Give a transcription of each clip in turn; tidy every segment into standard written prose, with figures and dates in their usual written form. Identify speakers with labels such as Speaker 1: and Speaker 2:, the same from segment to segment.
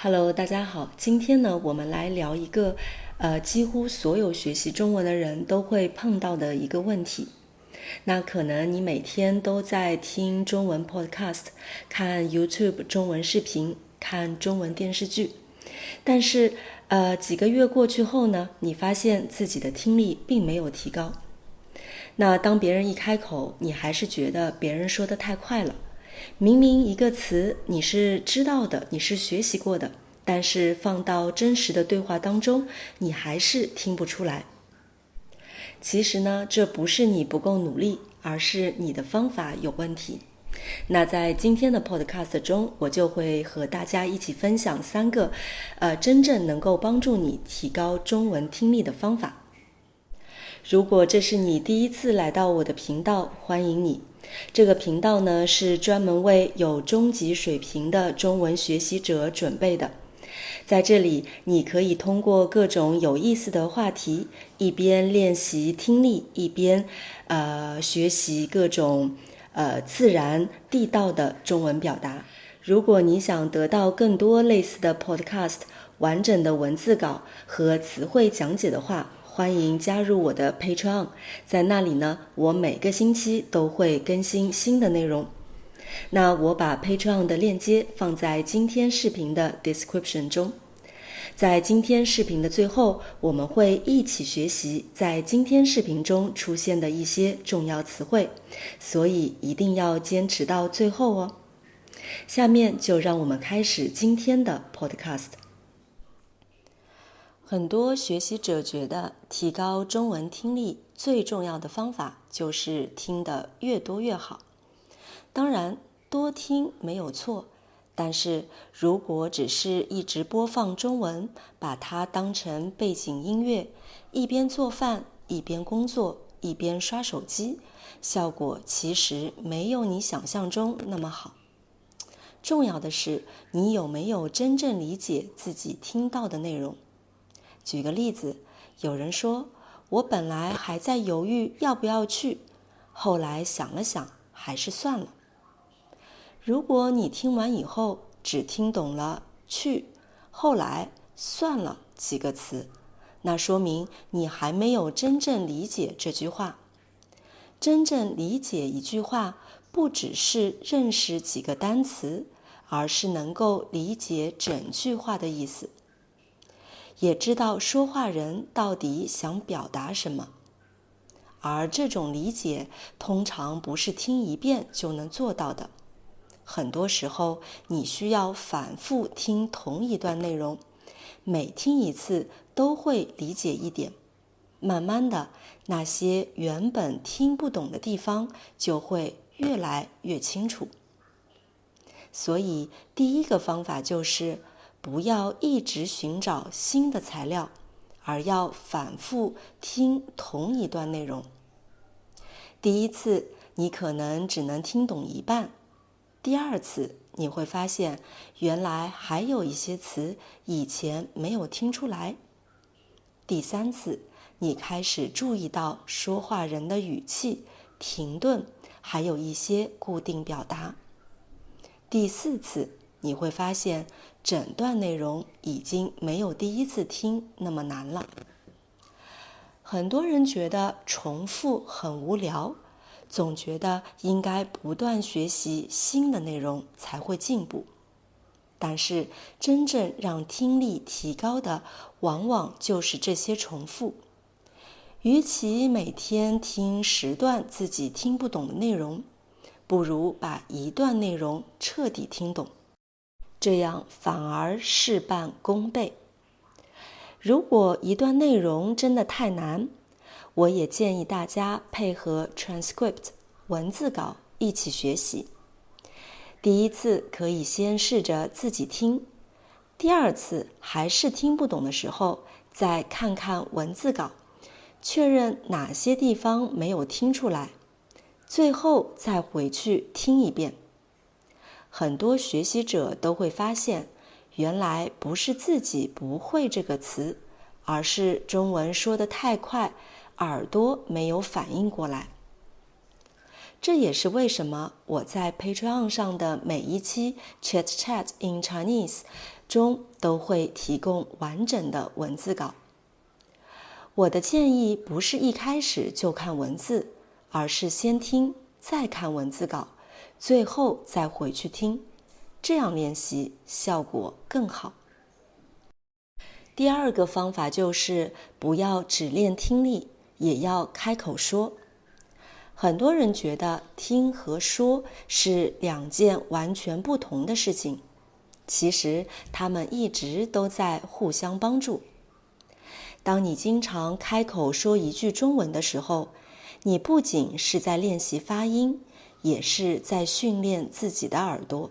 Speaker 1: Hello，大家好。今天呢，我们来聊一个几乎所有学习中文的人都会碰到的一个问题。那可能你每天都在听中文 podcast， 看 YouTube 中文视频，看中文电视剧，但是几个月过去后呢，你发现自己的听力并没有提高。那当别人一开口，你还是觉得别人说得太快了。明明一个词你是知道的，你是学习过的，但是放到真实的对话当中，你还是听不出来。其实呢，这不是你不够努力，而是你的方法有问题。那在今天的 podcast 中，我就会和大家一起分享3个真正能够帮助你提高中文听力的方法。如果这是你第一次来到我的频道，欢迎你。这个频道呢，是专门为有中级水平的中文学习者准备的。在这里，你可以通过各种有意思的话题，一边练习听力，一边学习各种自然地道的中文表达。如果你想得到更多类似的 podcast、完整的文字稿和词汇讲解的话，欢迎加入我的 Patreon， 在那里呢，我每个星期都会更新新的内容。那我把 Patreon 的链接放在今天视频的 description 中。在今天视频的最后，我们会一起学习在今天视频中出现的一些重要词汇，所以一定要坚持到最后哦。下面就让我们开始今天的 podcast。很多学习者觉得提高中文听力最重要的方法就是听得越多越好。当然，多听没有错，但是如果只是一直播放中文，把它当成背景音乐，一边做饭，一边工作，一边刷手机，效果其实没有你想象中那么好。重要的是，你有没有真正理解自己听到的内容。举个例子，有人说，我本来还在犹豫要不要去，后来想了想，还是算了。如果你听完以后只听懂了去、后来、算了几个词，那说明你还没有真正理解这句话。真正理解一句话，不只是认识几个单词，而是能够理解整句话的意思，也知道说话人到底想表达什么。而这种理解通常不是听一遍就能做到的。很多时候，你需要反复听同一段内容，每听一次都会理解一点。慢慢的，那些原本听不懂的地方就会越来越清楚。所以，第一个方法就是不要一直寻找新的材料，而要反复听同一段内容。第一次，你可能只能听懂一半。第二次，你会发现原来还有一些词以前没有听出来。第三次，你开始注意到说话人的语气、停顿，还有一些固定表达。第四次，你会发现整段内容已经没有第一次听那么难了。很多人觉得重复很无聊，总觉得应该不断学习新的内容才会进步。但是真正让听力提高的，往往就是这些重复。与其每天听10段自己听不懂的内容，不如把一段内容彻底听懂，这样反而事半功倍。如果一段内容真的太难，我也建议大家配合 transcript 文字稿一起学习。第一次可以先试着自己听，第二次还是听不懂的时候，再看看文字稿，确认哪些地方没有听出来，最后再回去听一遍。很多学习者都会发现，原来不是自己不会这个词，而是中文说得太快，耳朵没有反应过来。这也是为什么我在 Patreon 上的每一期 Chat Chat in Chinese 中都会提供完整的文字稿。我的建议不是一开始就看文字，而是先听，再看文字稿，最后再回去听，这样练习效果更好。第二个方法就是不要只练听力，也要开口说。很多人觉得听和说是两件完全不同的事情，其实他们一直都在互相帮助。当你经常开口说一句中文的时候，你不仅是在练习发音，也是在训练自己的耳朵。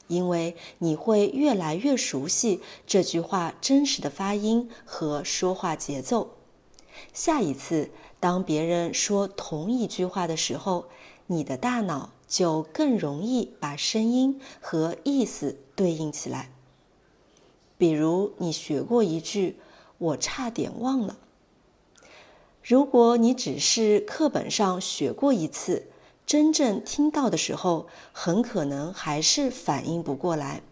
Speaker 1: 因为你会越来越熟悉这句话真实的发音和说话节奏。下一次，当别人说同一句话的时候，你的大脑就更容易把声音和意思对应起来。比如你学过一句“我差点忘了”，如果你只是课本上学过一次，真正听到的时候，很可能还是反应不过来。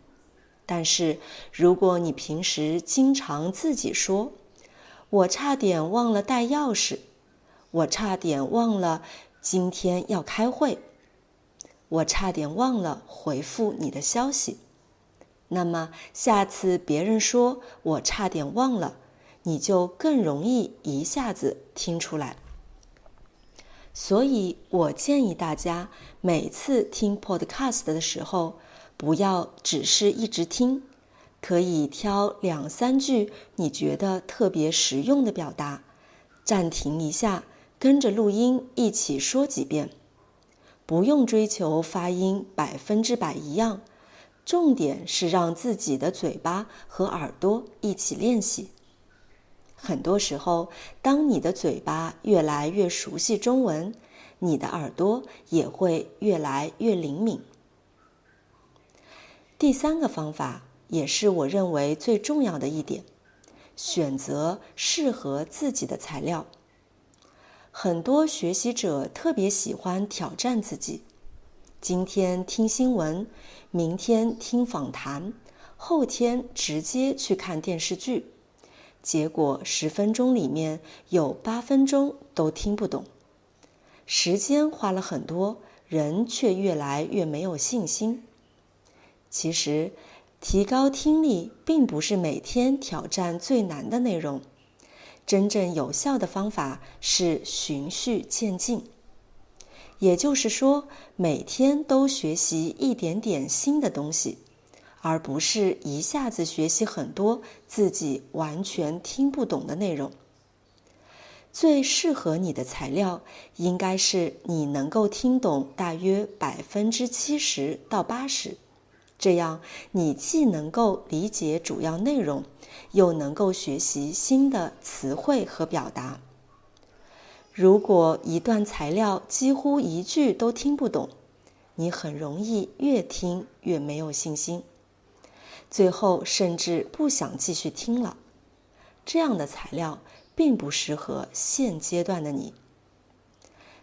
Speaker 1: 但是如果你平时经常自己说，我差点忘了带钥匙，我差点忘了今天要开会，我差点忘了回复你的消息，那么下次别人说我差点忘了，你就更容易一下子听出来。所以我建议大家每次听 podcast 的时候，不要只是一直听，可以挑2-3句你觉得特别实用的表达，暂停一下，跟着录音一起说几遍。不用追求发音100%一样，重点是让自己的嘴巴和耳朵一起练习。很多时候，当你的嘴巴越来越熟悉中文，你的耳朵也会越来越灵敏。第三个方法，也是我认为最重要的一点，选择适合自己的材料。很多学习者特别喜欢挑战自己，今天听新闻，明天听访谈，后天直接去看电视剧。结果10分钟里面有8分钟都听不懂，时间花了很多，人却越来越没有信心。其实，提高听力并不是每天挑战最难的内容，真正有效的方法是循序渐进。也就是说，每天都学习一点点新的东西，而不是一下子学习很多自己完全听不懂的内容。最适合你的材料应该是你能够听懂大约70%到80%，这样你既能够理解主要内容，又能够学习新的词汇和表达。如果一段材料几乎一句都听不懂，你很容易越听越没有信心，最后甚至不想继续听了。这样的材料并不适合现阶段的你。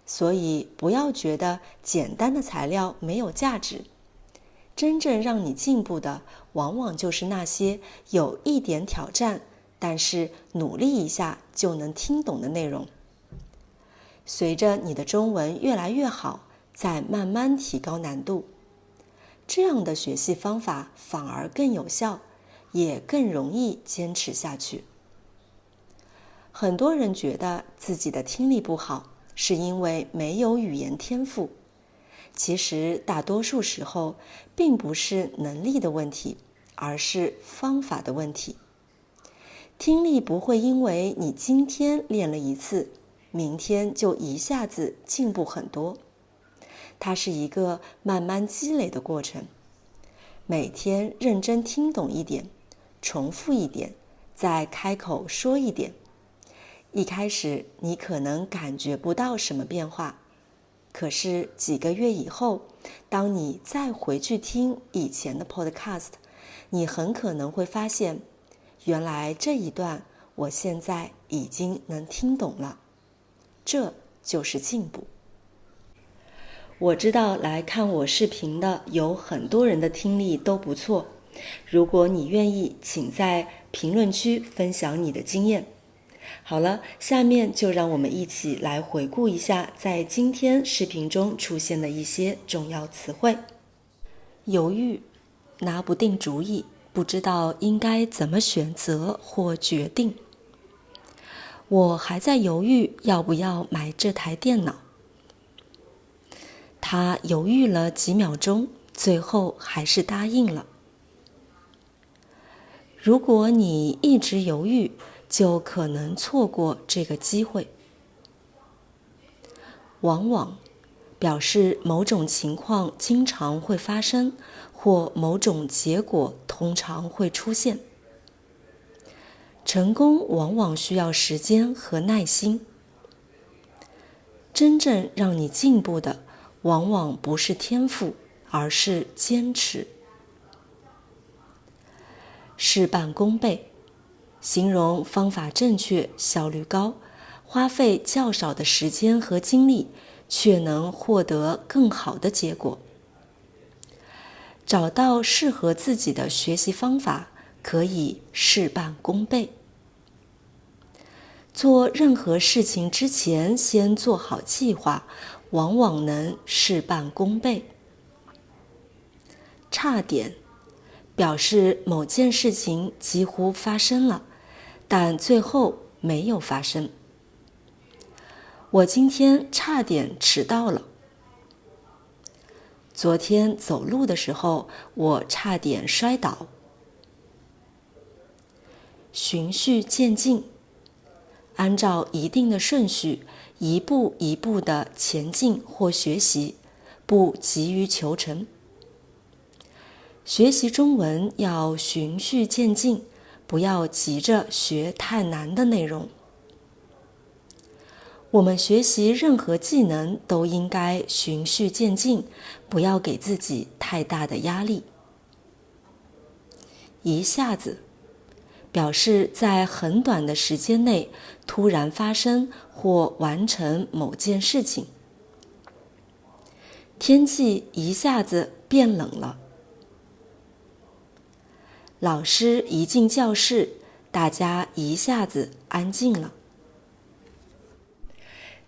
Speaker 1: 所以不要觉得简单的材料没有价值，真正让你进步的，往往就是那些有一点挑战，但是努力一下就能听懂的内容。随着你的中文越来越好，再慢慢提高难度。这样的学习方法反而更有效，也更容易坚持下去。很多人觉得自己的听力不好，是因为没有语言天赋。其实大多数时候并不是能力的问题，而是方法的问题。听力不会因为你今天练了一次，明天就一下子进步很多。它是一个慢慢积累的过程。每天认真听懂一点，重复一点，再开口说一点。一开始你可能感觉不到什么变化，可是几个月以后，当你再回去听以前的 podcast， 你很可能会发现，原来这一段我现在已经能听懂了。这就是进步。我知道来看我视频的有很多人的听力都不错，如果你愿意，请在评论区分享你的经验。好了，下面就让我们一起来回顾一下在今天视频中出现的一些重要词汇。犹豫，拿不定主意，不知道应该怎么选择或决定。我还在犹豫要不要买这台电脑。他犹豫了几秒钟，最后还是答应了。如果你一直犹豫，就可能错过这个机会。往往表示某种情况经常会发生，或某种结果通常会出现。成功往往需要时间和耐心。真正让你进步的，往往不是天赋，而是坚持。事半功倍，形容方法正确、效率高，花费较少的时间和精力，却能获得更好的结果。找到适合自己的学习方法，可以事半功倍。做任何事情之前，先做好计划，往往能事半功倍。差点，表示某件事情几乎发生了，但最后没有发生。我今天差点迟到了。昨天走路的时候，我差点摔倒。循序渐进，按照一定的顺序，一步一步地前进或学习，不急于求成。学习中文要循序渐进，不要急着学太难的内容。我们学习任何技能都应该循序渐进，不要给自己太大的压力。一下子，表示在很短的时间内突然发生或完成某件事情。天气一下子变冷了。老师一进教室，大家一下子安静了。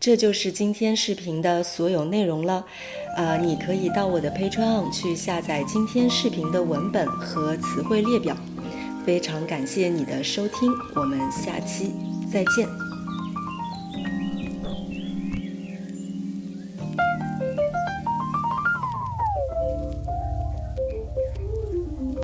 Speaker 1: 这就是今天视频的所有内容了。你可以到我的 Patreon 去下载今天视频的文本和词汇列表。非常感谢你的收听，我们下期再见。